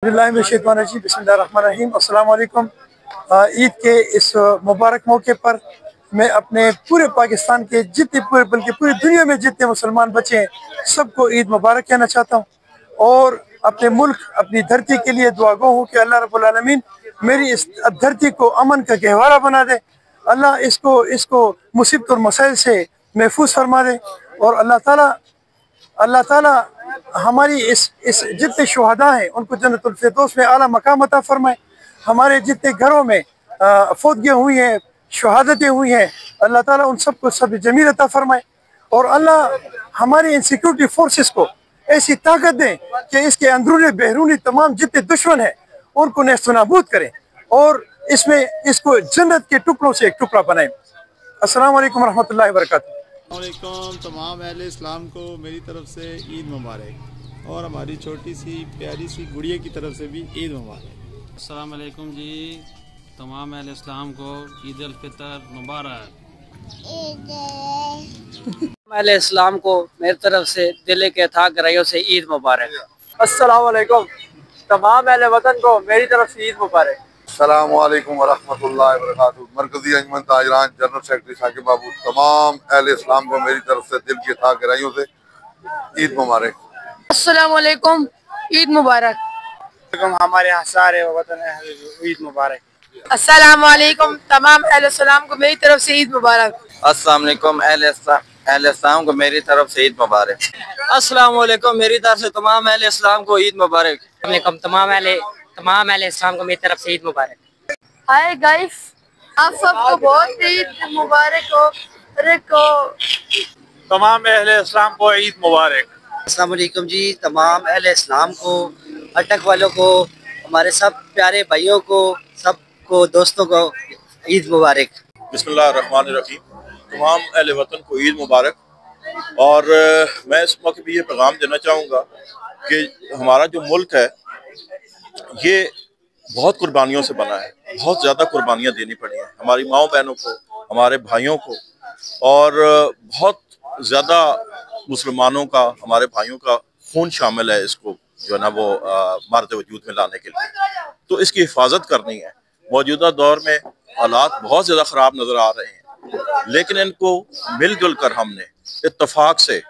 बिस्मिल्लाहिर्रहमानिर्रहीम। अस्सलाम वालेकुम। ईद के इस मुबारक मौके पर मैं अपने पूरे पाकिस्तान के जितने बल्कि पूरी दुनिया में जितने मुसलमान बचे हैं सबको ईद मुबारक कहना चाहता हूँ और अपने मुल्क अपनी धरती के लिए दुआ गो हूँ कि अल्लाह रब्बुल आलमीन मेरी इस धरती को अमन का गहवारा बना दे। अल्लाह इसको मुसीबत और मसाइल से महफूज फरमा दे और अल्लाह ताला हमारी इस जितने शुहदा हैं उनको जन्नतुल फिरदौस में आला मकाम अता फरमाए। हमारे जितने घरों में फौतगियाँ हुई हैं, शहादतें हुई हैं, अल्लाह ताला उन सबको सब जमील अता फरमाए और अल्लाह हमारी इन सिक्योरिटी फोर्सेस को ऐसी ताकत दें कि इसके अंदरूनी बहरूनी तमाम जितने दुश्मन हैं उनको नेस्तनाबूद करें और इसको जन्नत के टुकड़ों से एक टुकड़ा बनाएं। अस्सलाम वालेकुम रहमतुल्लाहि व बरकातहू। तमाम अहले इस्लाम को मेरी तरफ से ईद मुबारक और हमारी छोटी सी प्यारी सी गुड़िया की तरफ से भी ईद मुबारक। अस्सलाम वालेकुम जी, तमाम अहले इस्लाम को ईद उल फितर मुबारक। अहले इस्लाम को मेरी तरफ से दिल के था गहराइयों से ईद मुबारक। अस्सलाम वालेकुम। तमाम अहले वतन को मेरी तरफ से ईद मुबारक। अस्सलाम वालेकुम वरहमतुल्लाहि वबरकातुहू। मरकज़ी अंजुमन ताजरान जनरल सेक्रेटरी साकिब बाबू, तमाम अहले इस्लाम को मेरी तरफ से दिल की था गहराइयों से ईद मुबारक। अस्सलाम वालेकुम, ईद मुबारक। हमारे यहाँ सारे वतन ईद मुबारक। अस्सलाम वालेकुम, तमाम अहले इस्लाम को मेरी तरफ से ईद मुबारक। अस्सलाम वालेकुम, अहले इस्लाम को मेरी तरफ से ईद मुबारक। अस्सलाम वालेकुम, मेरी तरफ से तमाम अहले इस्लाम को ईद मुबारक। तमाम अहले इस्लाम को मेरी तरफ से ईद मुबारक। हाय गाइस, आप सबको बहुत ईद मुबारक हो। तमाम अहले इस्लाम को ईद मुबारक। अस्सलाम वालेकुम जी, तमाम अहले इस्लाम को, अटक वालों को, हमारे सब प्यारे भाइयों को, सबको दोस्तों को ईद मुबारक। बिस्मिल्लाहिर्रहमानिर्रहीम। तमाम अहले वतन को ईद मुबारक। और मैं इस मौके पर ये पैगाम देना चाहूँगा कि हमारा जो मुल्क है ये बहुत कुर्बानियों से बना है, बहुत ज़्यादा कुर्बानियाँ देनी पड़ी हैं हमारी माओ बहनों को, हमारे भाइयों को, और बहुत ज़्यादा मुसलमानों का, हमारे भाइयों का खून शामिल है इसको जो है ना वो मारते वजूद में लाने के लिए। तो इसकी हिफाजत करनी है। मौजूदा दौर में हालात बहुत ज़्यादा ख़राब नज़र आ रहे हैं, लेकिन इनको मिलजुल कर हमने इत्तफाक से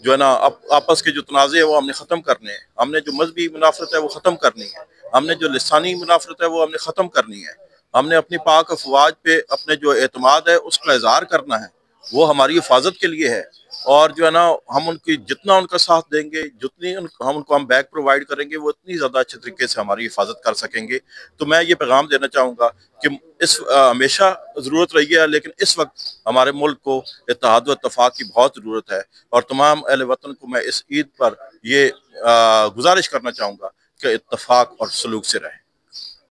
जो है ना आपस के जो तनाज़े है वो हमने ख़त्म करने हैं। हमने जो मजहबी मुनाफरत है वो ख़त्म करनी है, हमने जो लिसानी मुनाफरत है वो हमने ख़त्म करनी है। हमने अपनी पाक अफवाज पे अपने जो एतमाद है उसका इज़हार करना है, वो हमारी हिफाजत के लिए है। और जो है ना हम उनकी जितना उनका साथ देंगे, जितनी हम उनको बैग प्रोवाइड करेंगे, वो इतनी ज़्यादा अच्छे तरीके से हमारी हिफाजत कर सकेंगे। तो मैं ये पैगाम देना चाहूँगा कि इस हमेशा ज़रूरत रही है, लेकिन इस वक्त हमारे मुल्क को इत्तेहाद व इत्तफ़ाक़ की बहुत ज़रूरत है। और तमाम अहले वतन को मैं इस ईद पर ये गुजारिश करना चाहूँगा कि इत्तफ़ाक़ और सलूक से रहें।